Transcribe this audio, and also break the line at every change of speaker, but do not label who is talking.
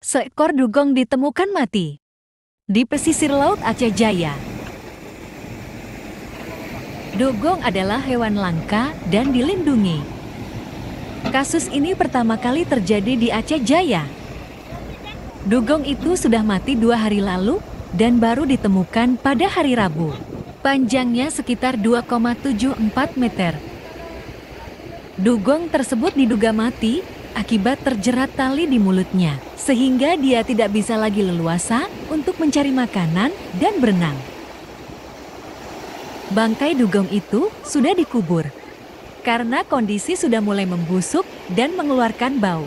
Seekor dugong ditemukan mati di pesisir laut Aceh Jaya. Dugong adalah hewan langka dan dilindungi. Kasus ini pertama kali terjadi di Aceh Jaya. Dugong itu sudah mati 2 hari lalu dan baru ditemukan pada hari Rabu. Panjangnya sekitar 2,74 meter. Dugong tersebut diduga mati akibat terjerat tali di mulutnya, sehingga dia tidak bisa lagi leluasa untuk mencari makanan dan berenang. Bangkai dugong itu sudah dikubur karena kondisi sudah mulai membusuk dan mengeluarkan bau.